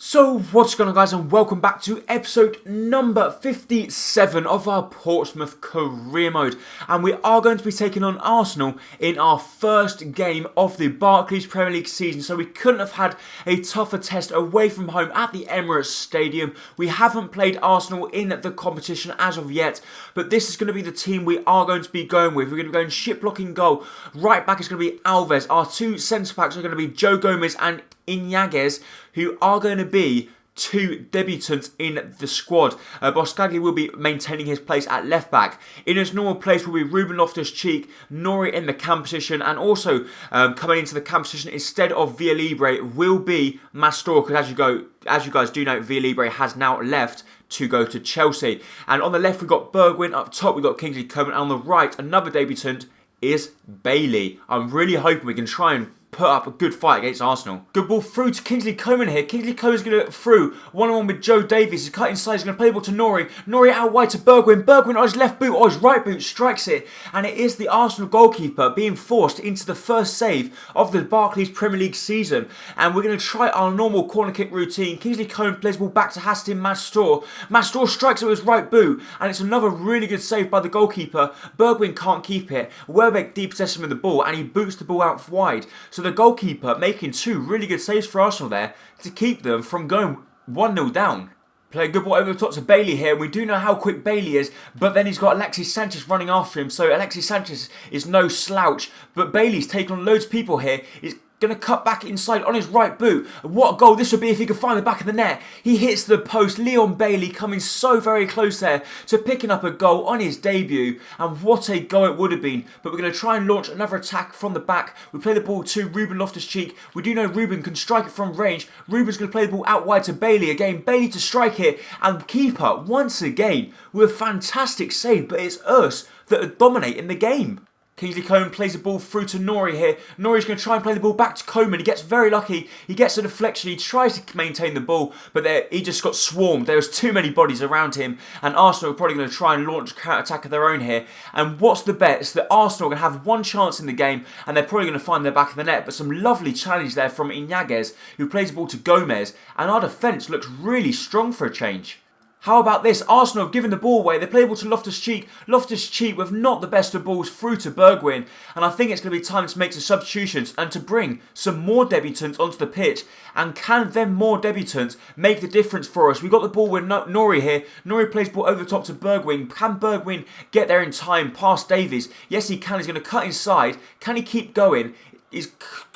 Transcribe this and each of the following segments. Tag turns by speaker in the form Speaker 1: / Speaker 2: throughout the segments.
Speaker 1: So what's going on, guys, and welcome back to episode number 57 of our Portsmouth career mode, and we are going to be taking on Arsenal in our first game of the Barclays Premier League season. So we couldn't have had a tougher test away from home at the Emirates Stadium. We haven't played Arsenal in the competition as of yet, but this is going to be the team we are going to be going with. We're going to be going Shiplock in goal. Right back is going to be Alves. Our two centre backs are going to be Joe Gomez and Iñiguez, who are going to be two debutants in the squad. Boscagli will be maintaining his place at left back. In his normal place will be Ruben Loftus-Cheek, Nori in the cam position, and also coming into the cam position instead of Villalibre will be Mastor, because as you guys do know, Villalibre has now left to go to Chelsea. And on the left we've got Bergwijn, up top we've got Kingsley Coman, and on the right another debutant is Bailey. I'm really hoping we can try and put up a good fight against Arsenal. Good ball through to Kingsley Coman here. Kingsley Coman's going to get through. One-on-one with Joe Davies. He's cut inside. He's going to play the ball to Nori. Nori out wide to Bergwijn. Bergwijn on his left boot or his right boot strikes it. And it is the Arsenal goalkeeper being forced into the first save of the Barclays Premier League season. And we're going to try our normal corner kick routine. Kingsley Coman plays the ball back to Hastin Mastor. Mastor strikes it with his right boot. And it's another really good save by the goalkeeper. Bergwijn can't keep it. Welbeck depossesses him with the ball and he boots the ball out wide. So the goalkeeper making two really good saves for Arsenal there to keep them from going 1-0 down. Play a good ball over the top to Bailey here. We do know how quick Bailey is, but then he's got Alexis Sanchez running after him. So Alexis Sanchez is no slouch, but Bailey's taken on loads of people here. He's going to cut back inside on his right boot. What a goal this would be if he could find the back of the net. He hits the post. Leon Bailey coming so very close there to picking up a goal on his debut. And what a goal it would have been. But we're going to try and launch another attack from the back. We play the ball to Ruben Loftus-Cheek. We do know Ruben can strike it from range. Ruben's going to play the ball out wide to Bailey again. Bailey to strike it. And keeper, once again, with a fantastic save. But it's us that dominate in the game. Kingsley Coman plays the ball through to Nori here. Nori's going to try and play the ball back to Coman. He gets very lucky. He gets a deflection. He tries to maintain the ball, but he just got swarmed. There was too many bodies around him, and Arsenal are probably going to try and launch a counter-attack of their own here. And what's the bet? It's that Arsenal are going to have one chance in the game, and they're probably going to find their back of the net. But some lovely challenge there from Iñiguez, who plays the ball to Gomez, and our defence looks really strong for a change. How about this? Arsenal have given the ball away. They play the ball to Loftus-Cheek. Loftus-Cheek with not the best of balls through to Bergwijn. And I think it's going to be time to make some substitutions and to bring some more debutants onto the pitch. And can them more debutants make the difference for us? We got the ball with Nori here. Nori plays the ball over the top to Bergwijn. Can Bergwijn get there in time past Davies? Yes, he can. He's going to cut inside. Can he keep going? He's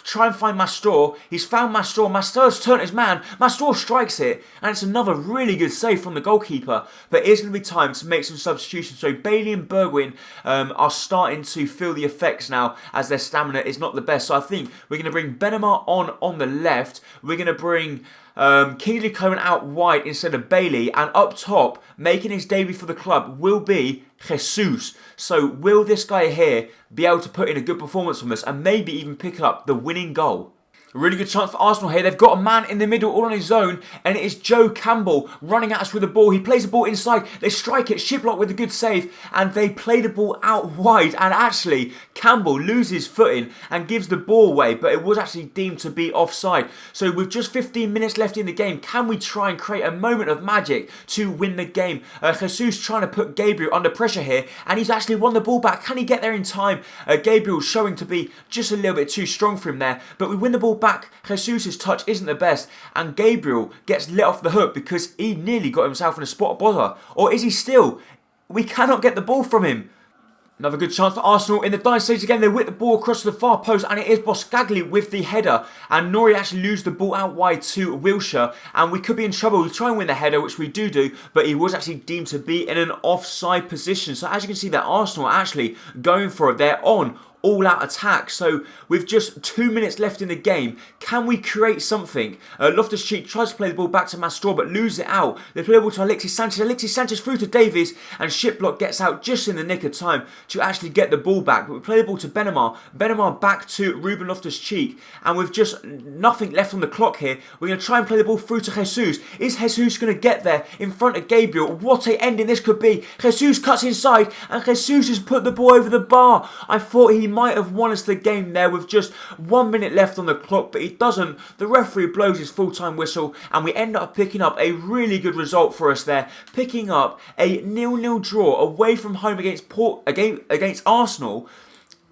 Speaker 1: try and find Mastor. He's found Mastor. Mastor's turned his man. Mastor strikes it. And it's another really good save from the goalkeeper. But it is going to be time to make some substitutions. So Bailey and Bergwijn are starting to feel the effects now as their stamina is not the best. So I think we're going to bring Benema on the left. We're going to bring Kingsley Coman out wide instead of Bailey. And up top, making his debut for the club, will be Jesus. So will this guy here be able to put in a good performance from us and maybe even pick up the winning goal? A really good chance for Arsenal here. They've got a man in the middle all on his own, and it is Joe Campbell running at us with the ball. He plays the ball inside. They strike it. Shiplock with a good save, and they play the ball out wide. And actually, Campbell loses footing and gives the ball away, but it was actually deemed to be offside. So with just 15 minutes left in the game, can we try and create a moment of magic to win the game? Jesus trying to put Gabriel under pressure here, and he's actually won the ball back. Can he get there in time? Gabriel showing to be just a little bit too strong for him there, but we win the ball back. Jesus' touch isn't the best, and Gabriel gets lit off the hook because he nearly got himself in a spot of bother. Or is he still? We cannot get the ball from him. Another good chance for Arsenal in the dying stage again. They whip the ball across to the far post, and it is Boscagli with the header. And Nori actually loses the ball out wide to Wilshere, and we could be in trouble. We try and win the header, which we do, but he was actually deemed to be in an offside position. So as you can see, that Arsenal are actually going for it. They're on all-out attack. So with just 2 minutes left in the game, can we create something? Loftus-Cheek tries to play the ball back to Mastor, but loses it out. They play the ball to Alexis Sanchez. Alexis Sanchez through to Davies, and Shiplock gets out just in the nick of time to actually get the ball back. But we play the ball to Benema. Benema back to Ruben Loftus-Cheek, and with just nothing left on the clock here, we're going to try and play the ball through to Jesus. Is Jesus going to get there in front of Gabriel? What a ending this could be. Jesus cuts inside, and Jesus has put the ball over the bar. I thought he might have won us the game there with just 1 minute left on the clock, but he doesn't. The referee blows his full-time whistle, and we end up picking up a really good result for us there, picking up a 0-0 draw away from home against Arsenal,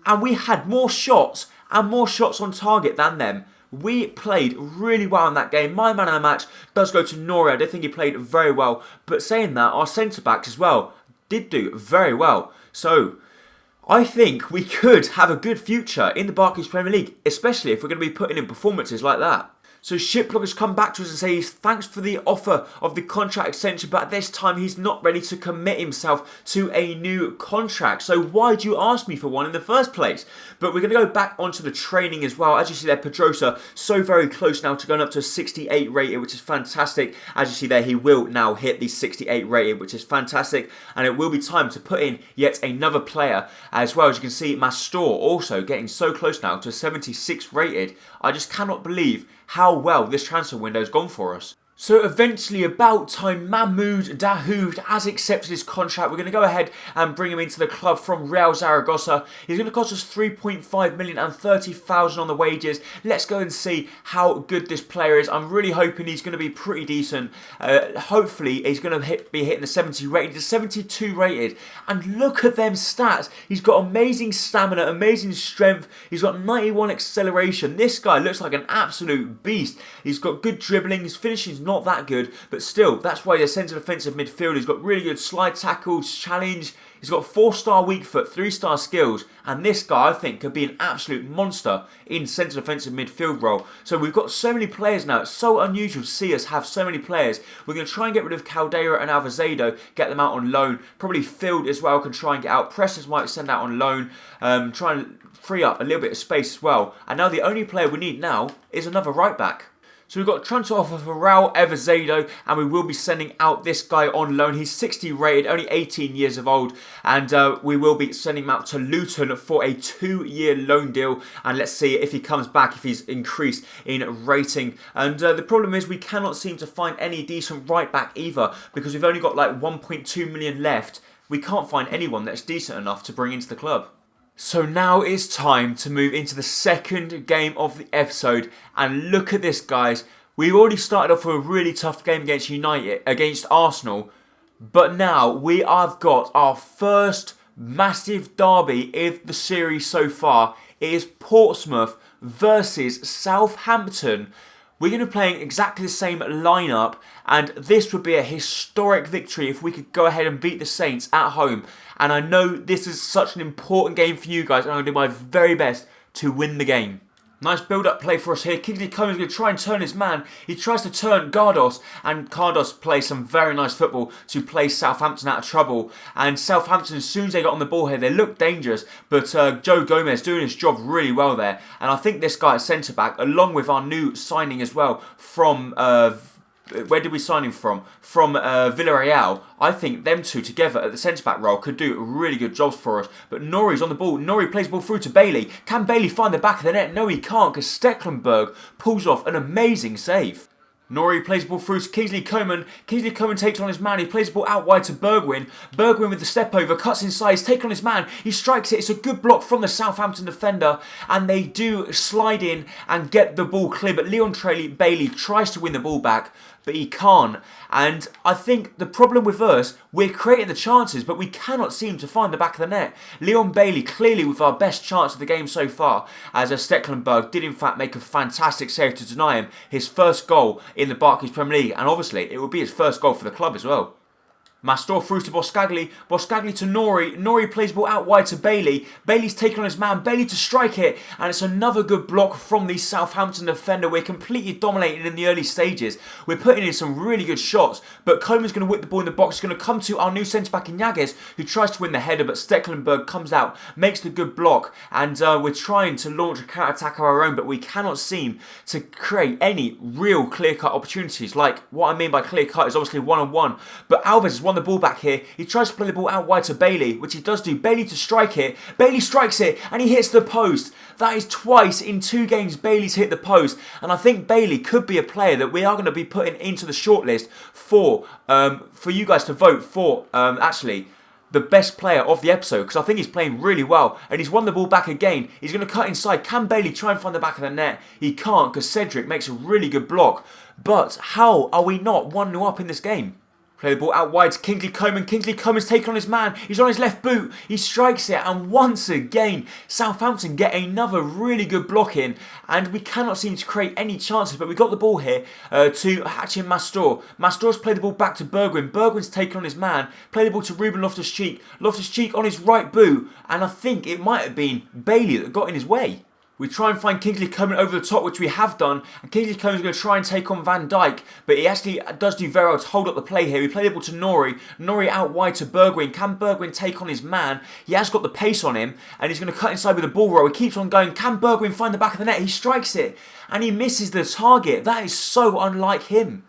Speaker 1: and we had more shots and more shots on target than them. We played really well in that game. My man of the match does go to Nori. I don't think he played very well, but saying that, our centre-backs as well did do very well. So I think we could have a good future in the Barclays Premier League, especially if we're going to be putting in performances like that. So Shipblog has come back to us and says thanks for the offer of the contract extension, but at this time he's not ready to commit himself to a new contract. So why do you ask me for one in the first place? But we're going to go back onto the training as well. As you see there, Pedrosa so very close now to going up to a 68 rated, which is fantastic. As you see there, he will now hit the 68 rated, which is fantastic. And it will be time to put in yet another player as well. As you can see, Mastor also getting so close now to 76 rated. I just cannot believe how well this transfer window has gone for us. So eventually, about time, Mahmoud Dahoud has accepted his contract. We're going to go ahead and bring him into the club from Real Zaragoza. He's going to cost us 3.5 million and 30,000 on the wages. Let's go and see how good this player is. I'm really hoping he's going to be pretty decent. Hopefully, he's going to be hitting the 70 rated. He's 72 rated. And look at them stats. He's got amazing stamina, amazing strength. He's got 91 acceleration. This guy looks like an absolute beast. He's got good dribbling. His finishing's not that good, but still, that's why he's a centre defensive midfielder. He's got really good slide tackles, challenge. He's got 4-star weak foot, 3-star skills, and this guy I think could be an absolute monster in centre defensive midfield role. So we've got so many players now. It's so unusual to see us have so many players. We're going to try and get rid of Caldera and Alvazedo, get them out on loan. Probably Field as well can try and get out. Presses might send out on loan. Try and free up a little bit of space as well. And now the only player we need now is another right back. So we've got a transfer offer for Raul Everzedo, and we will be sending out this guy on loan. He's 60 rated, only 18 years of old, and we will be sending him out to Luton for a 2-year loan deal. And let's see if he comes back, if he's increased in rating. And the problem is we cannot seem to find any decent right back either, because we've only got like 1.2 million left. We can't find anyone that's decent enough to bring into the club. So now it's time to move into the second game of the episode, and look at this, guys. We've already started off with a really tough game against Arsenal, but now we have got our first massive derby in the series so far. It is Portsmouth versus Southampton. We're going to be playing exactly the same lineup, and this would be a historic victory if we could go ahead and beat the Saints at home. And I know this is such an important game for you guys, and I'm going to do my very best to win the game. Nice build-up play for us here. Kingsley Coman's going to try and turn his man. He tries to turn Gardos, and Gardos plays some very nice football to play Southampton out of trouble. And Southampton, as soon as they got on the ball here, they looked dangerous, but Joe Gomez doing his job really well there. And I think this guy at centre-back, along with our new signing as well from... where did we sign him from? From Villarreal. I think them two together at the centre-back role could do really good jobs for us. But Nori's on the ball. Nori plays the ball through to Bailey. Can Bailey find the back of the net? No, he can't, because Stecklenburg pulls off an amazing save. Nori plays the ball through to Kingsley Coman. Kingsley Coman takes on his man. He plays the ball out wide to Bergwijn. Bergwijn with the step over, cuts inside. He's taken on his man. He strikes it. It's a good block from the Southampton defender. And they do slide in and get the ball clear. But Leon Bailey tries to win the ball back, but he can't. And I think the problem with us, we're creating the chances, but we cannot seem to find the back of the net. Leon Bailey clearly with our best chance of the game so far, as Stecklenburg did in fact make a fantastic save to deny him his first goal in the Barclays Premier League, and obviously it would be his first goal for the club as well. Mastor through to Boscagli. Boscagli to Nori. Nori plays the ball out wide to Bailey. Bailey's taken on his man. Bailey to strike it. And it's another good block from the Southampton defender. We're completely dominating in the early stages. We're putting in some really good shots. But Coman's going to whip the ball in the box. It's going to come to our new centre-back Iñiguez, who tries to win the header. But Stecklenburg comes out, makes the good block. And we're trying to launch a counter-attack of our own. But we cannot seem to create any real clear-cut opportunities. Like, what I mean by clear-cut is obviously one-on-one. But Alves is won the ball back here. He tries to play the ball out wide to Bailey, which he does do. Bailey to strike it. Bailey strikes it and he hits the post. That is twice in 2 games Bailey's hit the post, and I think Bailey could be a player that we are going to be putting into the shortlist for you guys to vote for. Actually, the best player of the episode because I think he's playing really well and he's won the ball back again. He's going to cut inside. Can Bailey try and find the back of the net? He can't because Cedric makes a really good block. But how are we not 1-0 up in this game? Play the ball out wide to Kingsley Coman. Kingsley Coman's taken on his man. He's on his left boot. He strikes it. And once again, Southampton get another really good block in. And we cannot seem to create any chances. But we got the ball here to Hachin Mastor. Mastor's played the ball back to Bergwijn. Bergwijn's taken on his man. Play the ball to Ruben Loftus-Cheek. Loftus-Cheek on his right boot. And I think it might have been Bailey that got in his way. We try and find Kingsley Coman over the top, which we have done. And Kingsley Coman's going to try and take on Van Dijk. But he actually does do very well to hold up the play here. We play the ball to Nori. Nori out wide to Bergwijn. Can Bergwijn take on his man? He has got the pace on him. And he's going to cut inside with a ball roll. He keeps on going. Can Bergwijn find the back of the net? He strikes it. And he misses the target. That is so unlike him.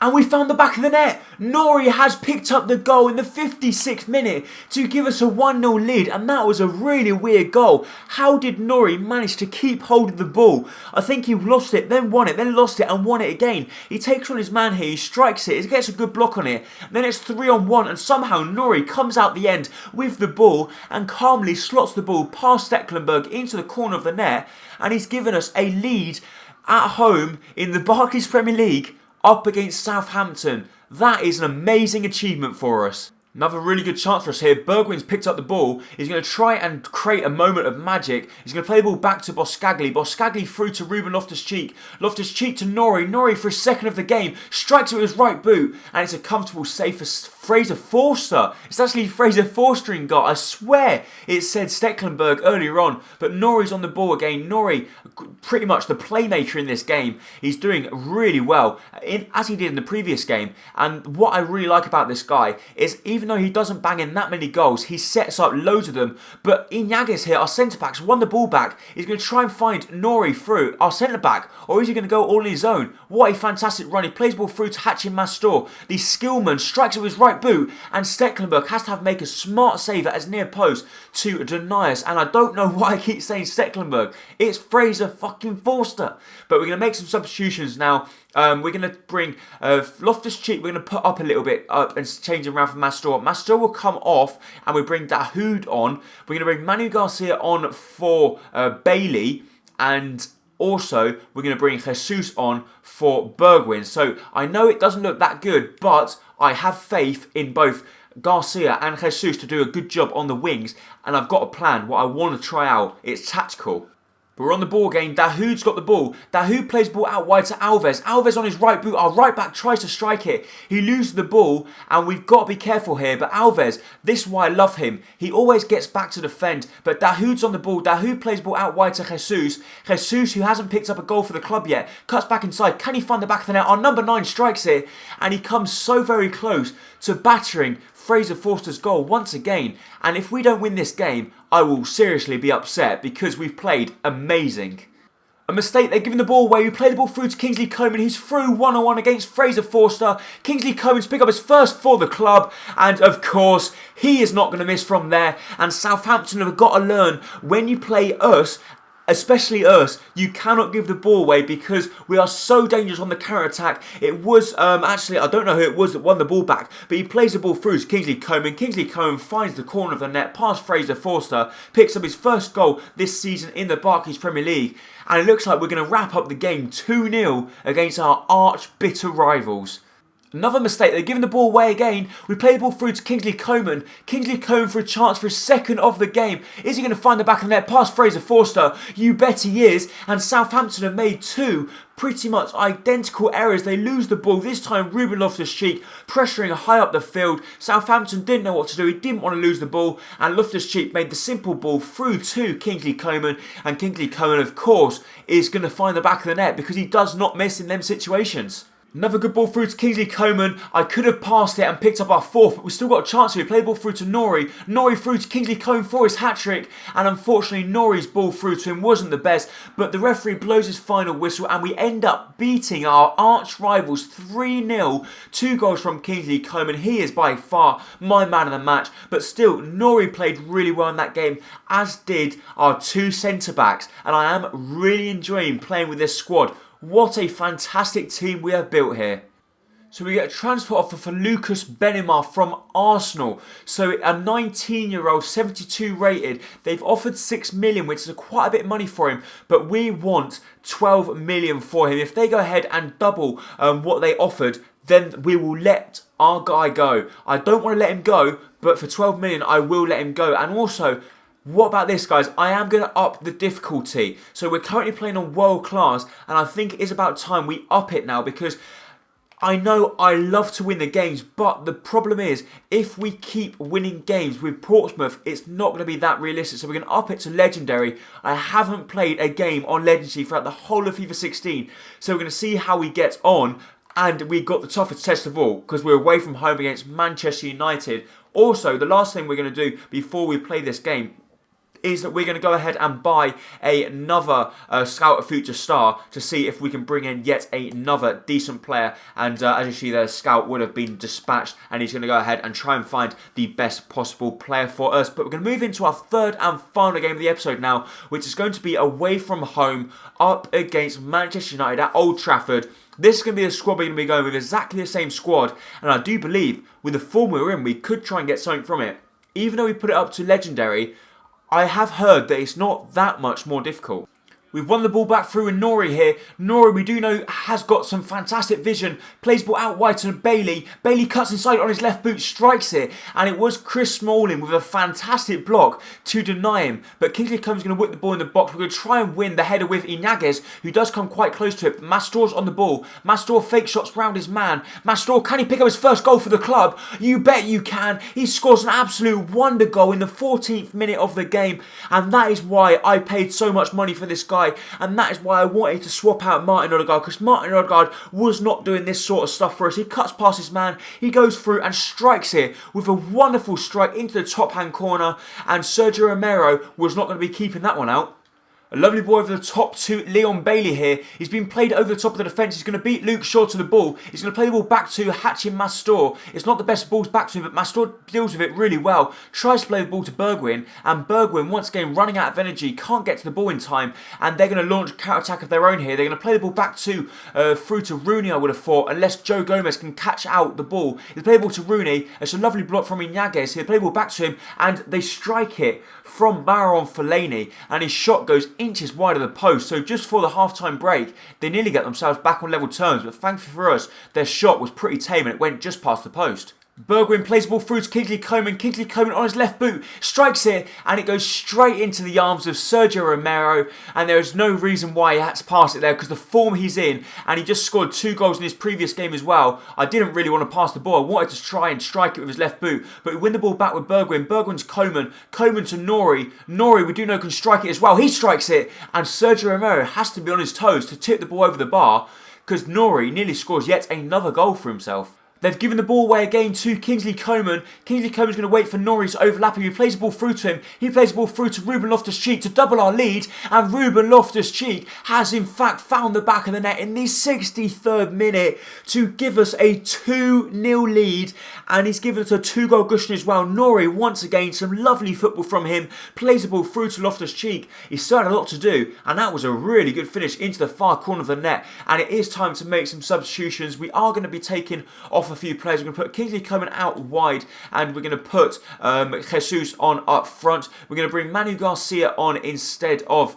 Speaker 1: And we found the back of the net. Nori has picked up the goal in the 56th minute to give us a 1-0 lead. And that was a really weird goal. How did Nori manage to keep hold of the ball? I think he lost it, then won it, then lost it and won it again. He takes on his man here. He strikes it. He gets a good block on it. Then it's 3-on-1 and somehow Nori comes out the end with the ball and calmly slots the ball past Stecklenburg into the corner of the net. And he's given us a lead at home in the Barclays Premier League up against Southampton. That is an amazing achievement for us. Another really good chance for us here. Bergwijn's picked up the ball. He's going to try and create a moment of magic. He's going to play the ball back to Boscagli. Boscagli through to Ruben Loftus-Cheek. Loftus-Cheek to Nori. Nori for a second of the game. Strikes it with his right boot. And it's a comfortable save for Fraser Forster. It's actually Fraser Forster in goal. I swear it said Stecklenburg earlier on. But Nori's on the ball again. Nori, pretty much the playmaker in this game. He's doing really well, as he did in the previous game. And what I really like about this guy is even though he doesn't bang in that many goals, he sets up loads of them. But Iñárritu here, our centre-backs, won the ball back. He's going to try and find Nori through, our centre-back. Or is he going to go all in his own? What a fantastic run. He plays the ball through to Hachin Mastor. The skillman strikes it with his right boot. And Stecklenburg has to make a smart save at his near post to deny us. And I don't know why I keep saying Stecklenburg. It's Fraser fucking Forster. But we're going to make some substitutions now. We're going to bring Loftus-Cheek, we're going to put up a little bit and change him around for Mastor. Mastor will come off and we bring Dahoud on. We're going to bring Manu Garcia on for Bailey, and also we're going to bring Jesus on for Bergwijn. So I know it doesn't look that good, but I have faith in both Garcia and Jesus to do a good job on the wings, and I've got a plan, what I want to try out. It's tactical. But we're on the ball again. Dahoud's got the ball. Dahoud plays the ball out wide to Alves. Alves on his right boot. Our right back tries to strike it. He loses the ball and we've got to be careful here. But Alves, this is why I love him. He always gets back to defend. But Dahoud's on the ball. Dahoud plays the ball out wide to Jesus. Jesus, who hasn't picked up a goal for the club yet, cuts back inside. Can he find the back of the net? Our number 9 strikes it. And he comes so very close to battering Fraser Forster's goal once again. And if we don't win this game, I will seriously be upset because we've played amazing. A mistake, they're giving the ball away. We play the ball through to Kingsley Coman. He's through 1-on-1 against Fraser Forster. Kingsley Coman's pick up his first for the club. And of course, he is not going to miss from there. And Southampton have got to learn, when you play us, especially us, you cannot give the ball away because we are so dangerous on the counter-attack. It was, actually, I don't know who it was that won the ball back, but he plays the ball through to Kingsley Coman. Kingsley Coman finds the corner of the net past Fraser Forster, picks up his first goal this season in the Barclays Premier League, and it looks like we're going to wrap up the game 2-0 against our arch-bitter rivals. Another mistake, they're giving the ball away again. We play the ball through to Kingsley Coman. Kingsley Coman for a chance for his second of the game. Is he going to find the back of the net past Fraser Forster? You bet he is. And Southampton have made 2 pretty much identical errors. They lose the ball. This time Ruben Loftus-Cheek pressuring high up the field. Southampton didn't know what to do. He didn't want to lose the ball. And Loftus-Cheek made the simple ball through to Kingsley Coman. And Kingsley Coman, of course, is going to find the back of the net because he does not miss in them situations. Another good ball through to Kingsley Coman. I could have passed it and picked up our 4th, but we've still got a chance here. Play the ball through to Nori. Nori through to Kingsley Coman for his hat-trick. And unfortunately, Nori's ball through to him wasn't the best. But the referee blows his final whistle and we end up beating our arch-rivals 3-0. 2 goals from Kingsley Coman. He is by far my man of the match. But still, Nori played really well in that game, as did our 2 centre-backs. And I am really enjoying playing with this squad. What a fantastic team we have built here. So we get a transfer offer for Lucas Benimar from Arsenal. So a 19-year-old, 72 rated. They've offered 6 million, which is quite a bit of money for him. But we want 12 million for him. If they go ahead and double what they offered, then we will let our guy go. I don't want to let him go, but for 12 million, I will let him go. And also, what about this, guys? I am going to up the difficulty. So we're currently playing on world class, and I think it is about time we up it now, because I know I love to win the games, but the problem is, if we keep winning games with Portsmouth, it's not going to be that realistic. So we're going to up it to Legendary. I haven't played a game on Legendary throughout the whole of FIFA 16, so we're going to see how we get on. And we got the toughest test of all, because we're away from home against Manchester United. Also, the last thing we're going to do before we play this game is that we're going to go ahead and buy another Scout of Future Star to see if we can bring in yet another decent player. And as you see there, Scout would have been dispatched, and he's going to go ahead and try and find the best possible player for us. But we're going to move into our third and final game of the episode now, which is going to be away from home up against Manchester United at Old Trafford. This is going to be the squad we're going to be going with, exactly the same squad. And I do believe with the form we're in, we could try and get something from it. Even though we put it up to Legendary, I have heard that it's not that much more difficult. We've won the ball back through and Nori here. Nori, we do know, has got some fantastic vision. Plays ball out wide to Bailey. Bailey cuts inside on his left boot, strikes it. And it was Chris Smalling with a fantastic block to deny him. But Kingsley Combs going to whip the ball in the box. We're going to try and win the header with Inyaguez, who does come quite close to it. Mastor's on the ball. Mastor fake shots round his man. Mastor, can he pick up his first goal for the club? You bet you can. He scores an absolute wonder goal in the 14th minute of the game. And that is why I paid so much money for this guy. And that is why I wanted to swap out Martin Odegaard, because Martin Odegaard was not doing this sort of stuff for us. He cuts past his man, he goes through and strikes here with a wonderful strike into the top hand corner, and Sergio Romero was not going to be keeping that one out. A lovely ball over the top to Leon Bailey here. He's been played over the top of the defence. He's going to beat Luke Shaw to the ball. He's going to play the ball back to Hachin Mastor. It's not the best balls back to him, but Mastor deals with it really well. Tries to play the ball to Bergwijn, and Bergwijn, once again, running out of energy, can't get to the ball in time, and they're going to launch a counter-attack of their own here. They're going to play the ball back to, through to Rooney, I would have thought, unless Joe Gomez can catch out the ball. They play the ball to Rooney. It's a lovely block from Inyaguez. They play the ball back to him, and they strike it from Marouane Fellaini, and his shot goes inches wide of the post. So just for the half-time break, they nearly get themselves back on level terms, but thankfully for us, their shot was pretty tame and it went just past the post. Bergwijn plays the ball through to Kingsley Coman. Kingsley Coman on his left boot strikes it, and it goes straight into the arms of Sergio Romero, and there is no reason why he had to pass it there, because the form he's in, and he just scored 2 goals in his previous game as well. I didn't really want to pass the ball. I wanted to try and strike it with his left boot, but we win the ball back with Bergwijn. Bergwijn's Coman. Coman to Nori. Nori, we do know, can strike it as well. He strikes it, and Sergio Romero has to be on his toes to tip the ball over the bar, because Nori nearly scores yet another goal for himself. They've given the ball away again to Kingsley Coman. Kingsley Coman's going to wait for Nori's overlapping. He plays the ball through to him. He plays the ball through to Ruben Loftus-Cheek to double our lead. And Ruben Loftus-Cheek has in fact found the back of the net in the 63rd minute to give us a 2-0 lead. And he's given us a 2-goal cushion as well. Nori, once again, some lovely football from him. Plays the ball through to Loftus-Cheek. He's still had a lot to do. And that was a really good finish into the far corner of the net. And it is time to make some substitutions. We are going to be taking off a few players. We're going to put Kingsley Coman out wide, and we're going to put Jesus on up front. We're going to bring Manu Garcia on instead of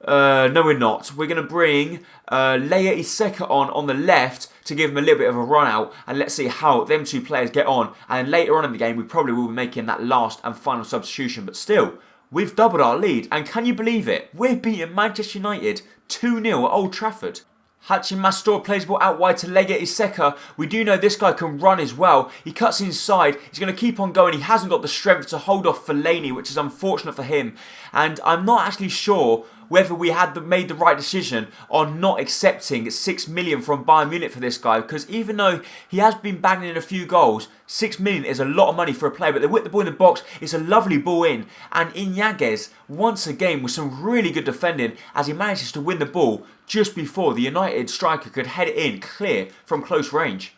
Speaker 1: no, we're not. We're going to bring Leia Iseka on the left to give him a little bit of a run out, and let's see how them two players get on. And then later on in the game, we probably will be making that last and final substitution. But still, we've doubled our lead, and can you believe it? We're beating Manchester United 2-0 at Old Trafford. Hachin Mastor plays the ball out wide to Leia Iseka. We do know this guy can run as well. He cuts inside. He's going to keep on going. He hasn't got the strength to hold off Fellaini, which is unfortunate for him. And I'm not actually sure whether we had made the right decision on not accepting 6 million from Bayern Munich for this guy, because even though he has been banging in a few goals, 6 million is a lot of money for a player. But they whip the ball in the box. It's a lovely ball in, and Inyaguez once again with some really good defending as he manages to win the ball just before the United striker could head it in clear from close range.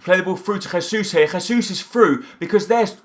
Speaker 1: Play the ball through to Jesus here. Jesus is through because there's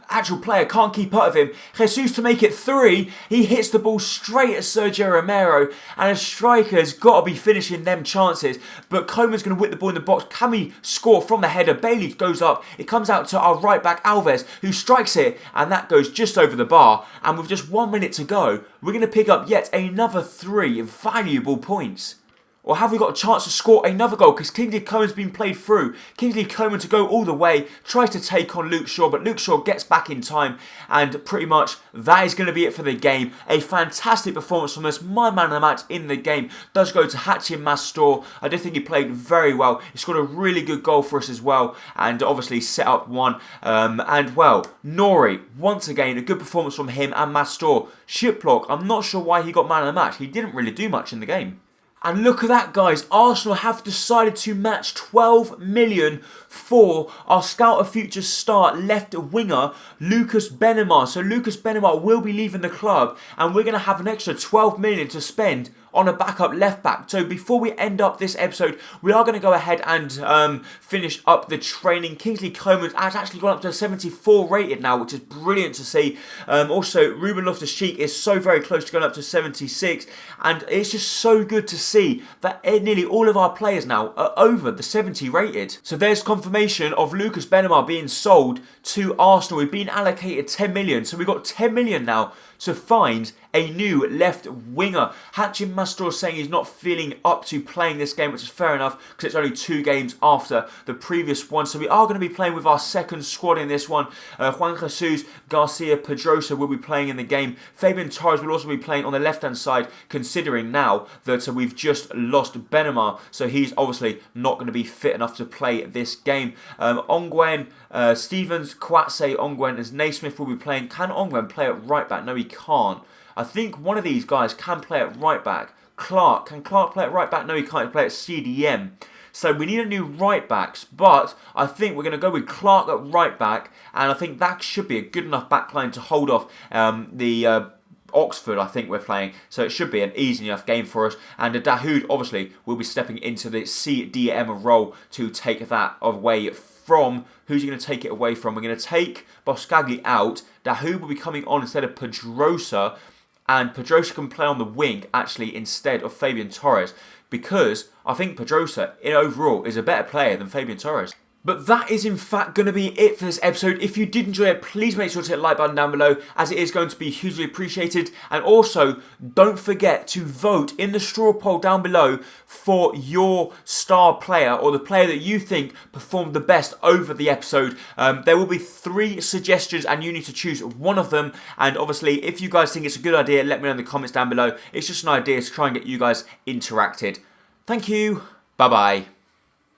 Speaker 1: actual player can't keep up with him. Jesus to make it 3. He hits the ball straight at Sergio Romero, and a striker's got to be finishing them chances. But Coman's going to whip the ball in the box. Can we score from the header? Bailey goes up. It comes out to our right back Alves, who strikes it, and that goes just over the bar. And with just 1 minute to go, we're going to pick up yet another 3 valuable points. Or have we got a chance to score another goal? Because Kingsley Coman's been played through. Kingsley Coman to go all the way, tries to take on Luke Shaw, but Luke Shaw gets back in time. And pretty much that is going to be it for the game. A fantastic performance from us. My man of the match in the game does go to Hachin Mastor. I do think he played very well. He scored a really good goal for us as well. And obviously set up one. And well, Nori, once again, a good performance from him and Mastor. Shiplock, I'm not sure why he got man of the match. He didn't really do much in the game. And look at that, guys. Arsenal have decided to match 12 million for our Scout of Future star left winger, Lucas Benema. So Lucas Benema will be leaving the club, and we're going to have an extra 12 million to spend on a backup left back. So before we end up this episode, we are going to go ahead and finish up the training. Kingsley Coman has actually gone up to 74 rated now, which is brilliant to see. Also, Ruben Loftus-Cheek is so very close to going up to 76, and it's just so good to see that nearly all of our players now are over the 70 rated. So there's confirmation of Lucas Benema being sold to Arsenal. We've been allocated 10 million, so we've got 10 million now to find a new left winger. Hachin Mastor saying he's not feeling up to playing this game, which is fair enough because it's only 2 games after the previous one. So we are going to be playing with our second squad in this one. Juan Jesus, Garcia, Pedrosa will be playing in the game. Fabian Torres will also be playing on the left-hand side, considering now that we've just lost Benema. So he's obviously not going to be fit enough to play this game. Ongwen, Stevens, Kwatse, Ongwen and Naismith will be playing. Can Ongwen play at right back? No, he can't. I think one of these guys can play at right back. Clark. Can Clark play at right back? No, he can't. He play at CDM. So we need a new right backs, but I think we're going to go with Clark at right back, and I think that should be a good enough backline to hold off the Oxford, I think we're playing. So it should be an easy enough game for us. And Dahoud, obviously, will be stepping into the CDM role to take that away from. Who's he going to take it away from? We're going to take Boscagli out. Dahoud will be coming on instead of Pedrosa. And Pedrosa can play on the wing, actually, instead of Fabian Torres. Because I think Pedrosa, in overall, is a better player than Fabian Torres. But that is in fact going to be it for this episode. If you did enjoy it, please make sure to hit the like button down below, as it is going to be hugely appreciated. And also, don't forget to vote in the straw poll down below for your star player, or the player that you think performed the best over the episode. There will be 3 suggestions and you need to choose one of them. And obviously, if you guys think it's a good idea, let me know in the comments down below. It's just an idea to try and get you guys interacted. Thank you. Bye-bye.